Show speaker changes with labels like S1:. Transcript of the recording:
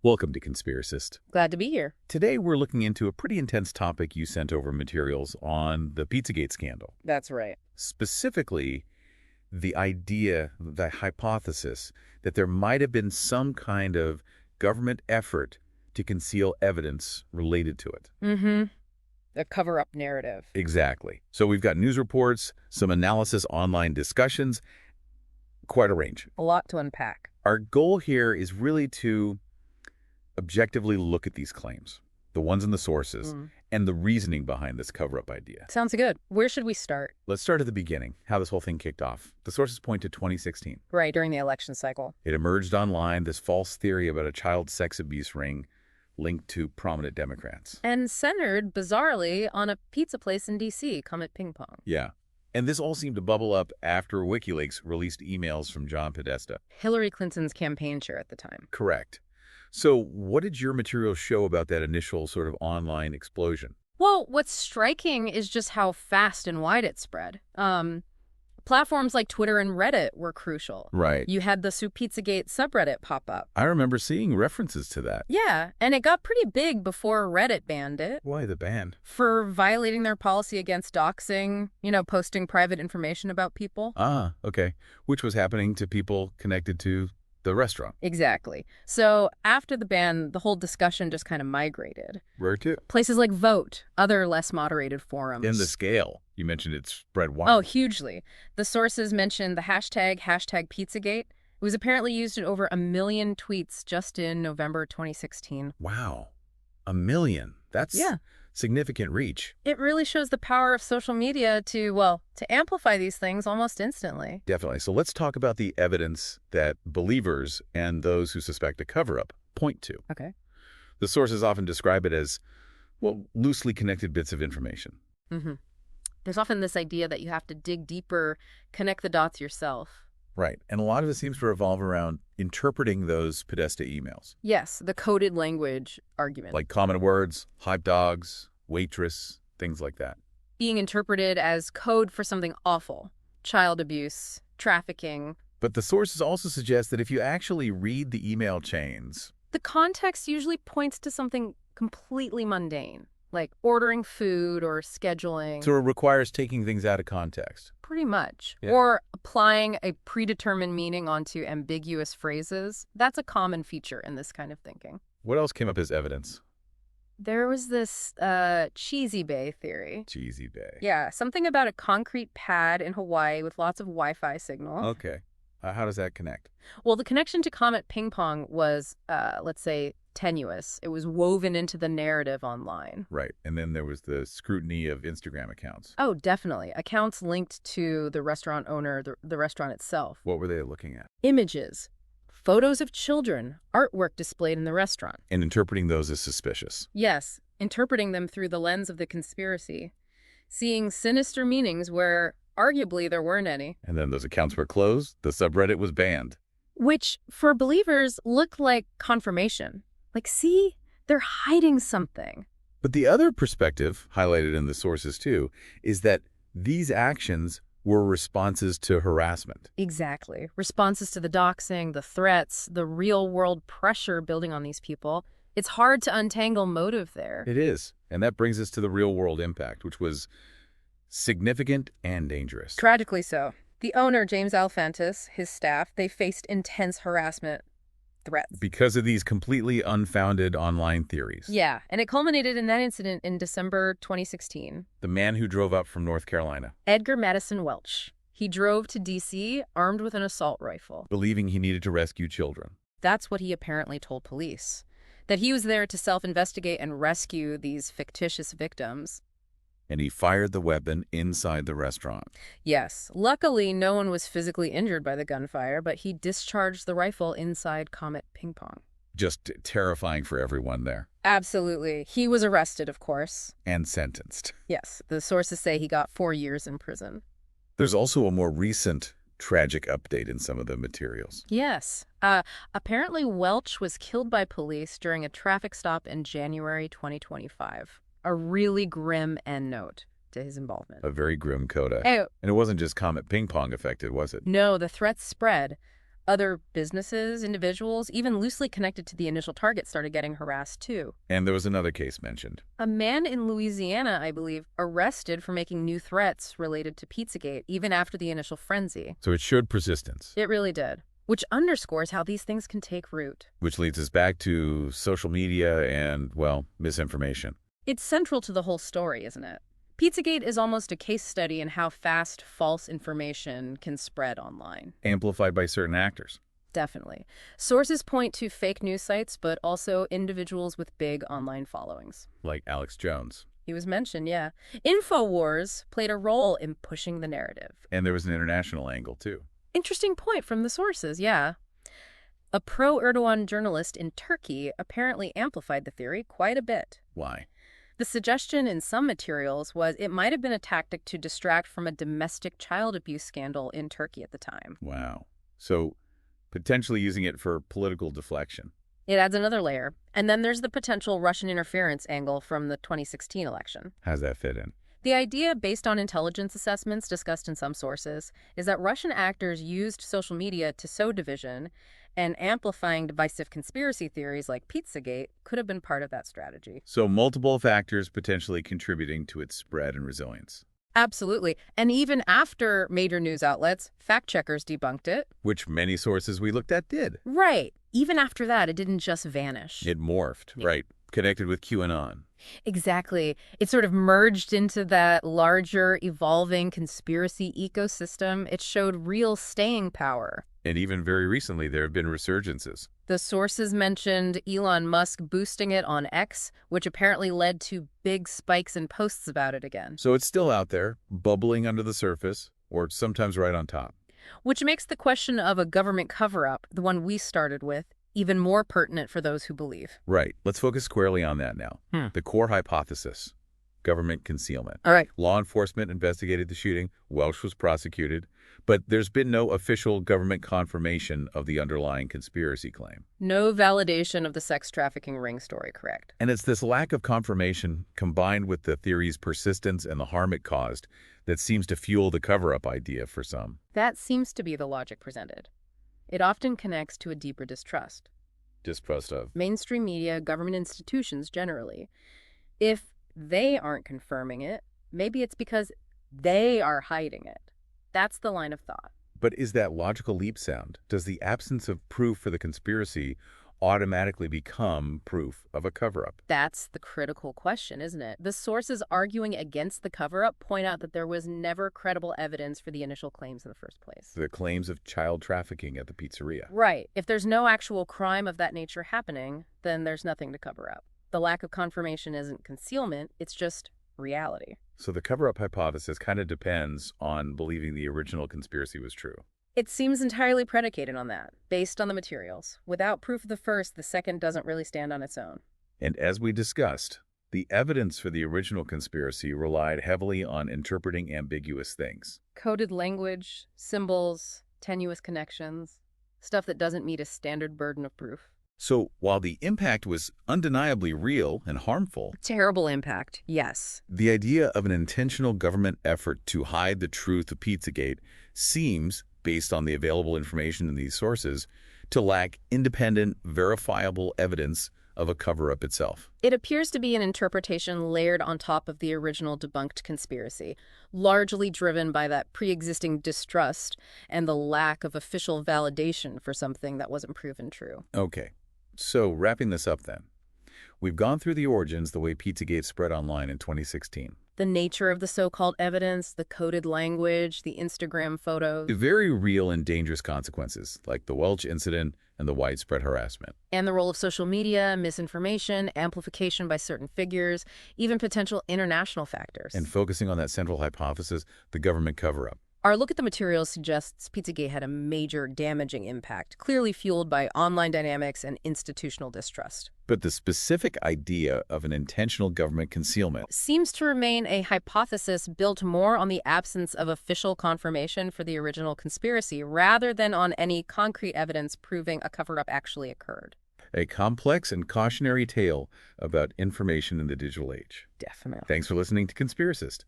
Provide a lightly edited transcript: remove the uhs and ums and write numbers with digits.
S1: Welcome to Conspiracist.
S2: Glad to be here.
S1: Today we're looking into a pretty intense topic you sent over materials on the Pizzagate scandal.
S2: That's right.
S1: Specifically, the idea, the hypothesis, that there might have been some kind of government effort to conceal evidence related to it.
S2: Mm-hmm. The cover-up narrative.
S1: Exactly. So we've got news reports, some analysis, online discussions, quite a range.
S2: A lot to unpack.
S1: Our goal here is really to objectively look at these claims, the ones in the sources, and the reasoning behind this cover-up idea.
S2: Sounds good. Where should we start?
S1: Let's start at the beginning, how this whole thing kicked off. The sources point to 2016.
S2: Right, during the election cycle.
S1: It emerged online, this false theory about a child sex abuse ring linked to prominent Democrats.
S2: And centered, bizarrely, on a pizza place in D.C., Comet Ping Pong.
S1: Yeah. And this all seemed to bubble up after WikiLeaks released emails from John Podesta,
S2: Hillary Clinton's campaign chair at the time.
S1: Correct. So what did your material show about that initial sort of online explosion?
S2: Well, what's striking is just how fast and wide it spread. Platforms like Twitter and Reddit were crucial.
S1: Right.
S2: You had the Pizzagate subreddit pop up.
S1: I remember seeing references to that.
S2: Yeah, and it got pretty big before Reddit banned it.
S1: Why the ban?
S2: For violating their policy against doxing, posting private information about people.
S1: Ah, okay. Which was happening to people connected to the restaurant.
S2: Exactly. So after the ban, the whole discussion just kind of migrated.
S1: Where to?
S2: Places like Vote, other less moderated forums.
S1: In the scale, you mentioned it spread wide.
S2: Oh, hugely. The sources mentioned the hashtag Pizzagate. It was apparently used in over 1 million tweets just in November 2016.
S1: Wow. 1 million. That's significant reach.
S2: It really shows the power of social media to amplify these things almost instantly.
S1: Definitely. So let's talk about the evidence that believers and those who suspect a cover-up point to.
S2: Okay.
S1: The sources often describe it as, loosely connected bits of information.
S2: Mm-hmm. There's often this idea that you have to dig deeper, connect the dots yourself.
S1: Right. And a lot of it seems to revolve around interpreting those Podesta emails.
S2: Yes, the coded language argument.
S1: Like common words, hype dogs, waitress, things like that.
S2: Being interpreted as code for something awful. Child abuse, trafficking.
S1: But the sources also suggest that if you actually read the email chains,
S2: the context usually points to something completely mundane, like ordering food or scheduling.
S1: So it requires taking things out of context.
S2: Pretty much.
S1: Yeah.
S2: Or applying a predetermined meaning onto ambiguous phrases. That's a common feature in this kind of thinking.
S1: What else came up as evidence?
S2: There was this Cheesy Bay theory.
S1: Cheesy Bay.
S2: Yeah, something about a concrete pad in Hawaii with lots of Wi-Fi signal.
S1: Okay. How does that connect?
S2: Well, the connection to Comet Ping Pong was, let's say, tenuous. It was woven into the narrative online.
S1: Right. And then there was the scrutiny of Instagram accounts.
S2: Oh, definitely. Accounts linked to the restaurant owner, the restaurant itself.
S1: What were they looking at?
S2: Images, photos of children, artwork displayed in the restaurant.
S1: And interpreting those as suspicious.
S2: Yes, interpreting them through the lens of the conspiracy. Seeing sinister meanings where arguably there weren't any.
S1: And then those accounts were closed, the subreddit was banned.
S2: Which, for believers, looked like confirmation. Like, see, they're hiding something.
S1: But the other perspective, highlighted in the sources too, is that these actions were responses to harassment.
S2: Exactly. Responses to the doxing, the threats, the real-world pressure building on these people. It's hard to untangle motive there.
S1: It is. And that brings us to the real-world impact, which was significant and dangerous.
S2: Tragically so. The owner, James Alfantis, his staff, they faced intense harassment threats.
S1: Because of these completely unfounded online theories.
S2: Yeah, and it culminated in that incident in December 2016.
S1: The man who drove up from North Carolina.
S2: Edgar Madison Welch. He drove to D.C. armed with an assault rifle.
S1: Believing he needed to rescue children.
S2: That's what he apparently told police. That he was there to self-investigate and rescue these fictitious victims.
S1: And he fired the weapon inside the restaurant.
S2: Yes. Luckily, no one was physically injured by the gunfire, but he discharged the rifle inside Comet Ping Pong.
S1: Just terrifying for everyone there.
S2: Absolutely. He was arrested, of course.
S1: And sentenced.
S2: Yes. The sources say he got 4 years in prison.
S1: There's also a more recent tragic update in some of the materials.
S2: Yes. Apparently, Welch was killed by police during a traffic stop in January 2025. A really grim endnote to his involvement.
S1: A very grim coda.
S2: Oh.
S1: And it wasn't just Comet Ping Pong affected, was it?
S2: No, the threats spread. Other businesses, individuals, even loosely connected to the initial target started getting harassed too.
S1: And there was another case mentioned.
S2: A man in Louisiana, I believe, arrested for making new threats related to Pizzagate, even after the initial frenzy.
S1: So it showed persistence.
S2: It really did. Which underscores how these things can take root.
S1: Which leads us back to social media and, well, misinformation.
S2: It's central to the whole story, isn't it? Pizzagate is almost a case study in how fast false information can spread online.
S1: Amplified by certain actors.
S2: Definitely. Sources point to fake news sites, but also individuals with big online followings.
S1: Like Alex Jones.
S2: He was mentioned, yeah. InfoWars played a role in pushing the narrative.
S1: And there was an international angle, too.
S2: Interesting point from the sources, yeah. A pro-Erdogan journalist in Turkey apparently amplified the theory quite a bit.
S1: Why?
S2: The suggestion in some materials was it might have been a tactic to distract from a domestic child abuse scandal in Turkey at the time.
S1: Wow. So potentially using it for political deflection.
S2: It adds another layer. And then there's the potential Russian interference angle from the 2016 election.
S1: How's that fit in?
S2: The idea, based on intelligence assessments discussed in some sources, is that Russian actors used social media to sow division, and amplifying divisive conspiracy theories like Pizzagate could have been part of that strategy.
S1: So multiple factors potentially contributing to its spread and resilience.
S2: Absolutely. And even after major news outlets, fact-checkers debunked it.
S1: Which many sources we looked at did.
S2: Right. Even after that, it didn't just vanish.
S1: It morphed, right. Connected with QAnon.
S2: Exactly. It sort of merged into that larger, evolving conspiracy ecosystem. It showed real staying power.
S1: And even very recently, there have been resurgences.
S2: The sources mentioned Elon Musk boosting it on X, which apparently led to big spikes in posts about it again.
S1: So it's still out there, bubbling under the surface, or sometimes right on top.
S2: Which makes the question of a government cover-up, the one we started with, even more pertinent for those who believe.
S1: Right. Let's focus squarely on that now. The core hypothesis, government concealment.
S2: All right.
S1: Law enforcement investigated the shooting. Welch was prosecuted. But there's been no official government confirmation of the underlying conspiracy claim.
S2: No validation of the sex trafficking ring story, correct?
S1: And it's this lack of confirmation combined with the theory's persistence and the harm it caused that seems to fuel the cover-up idea for some.
S2: That seems to be the logic presented. It often connects to a deeper distrust.
S1: Distrust of?
S2: Mainstream media, government institutions generally. If they aren't confirming it, maybe it's because they are hiding it. That's the line of thought.
S1: But is that logical leap sound? Does the absence of proof for the conspiracy automatically become proof of a cover-up?
S2: That's the critical question, isn't it? The sources arguing against the cover-up point out that there was never credible evidence for the initial claims in the first place.
S1: The claims of child trafficking at the pizzeria.
S2: Right. If there's no actual crime of that nature happening, then there's nothing to cover up. The lack of confirmation isn't concealment, it's just reality.
S1: So the cover-up hypothesis kind of depends on believing the original conspiracy was true.
S2: It seems entirely predicated on that, based on the materials. Without proof of the first, the second doesn't really stand on its own.
S1: And as we discussed, the evidence for the original conspiracy relied heavily on interpreting ambiguous things.
S2: Coded language, symbols, tenuous connections, stuff that doesn't meet a standard burden of proof.
S1: So while the impact was undeniably real and harmful,
S2: Terrible impact, yes.
S1: the idea of an intentional government effort to hide the truth of Pizzagate seems, based on the available information in these sources, to lack independent, verifiable evidence of a cover-up itself.
S2: It appears to be an interpretation layered on top of the original debunked conspiracy, largely driven by that pre-existing distrust and the lack of official validation for something that wasn't proven true.
S1: Okay, so wrapping this up then. We've gone through the origins, the way Pizzagate spread online in 2016.
S2: The nature of the so-called evidence, the coded language, the Instagram photos.
S1: Very real and dangerous consequences, like the Welch incident and the widespread harassment.
S2: And the role of social media, misinformation, amplification by certain figures, even potential international factors.
S1: And focusing on that central hypothesis, the government cover-up.
S2: Our look at the materials suggests Pizzagate had a major damaging impact, clearly fueled by online dynamics and institutional distrust.
S1: But the specific idea of an intentional government concealment
S2: Seems to remain a hypothesis built more on the absence of official confirmation for the original conspiracy rather than on any concrete evidence proving a cover-up actually occurred.
S1: a complex and cautionary tale about information in the digital age.
S2: Definitely.
S1: Thanks for listening to Conspiracist.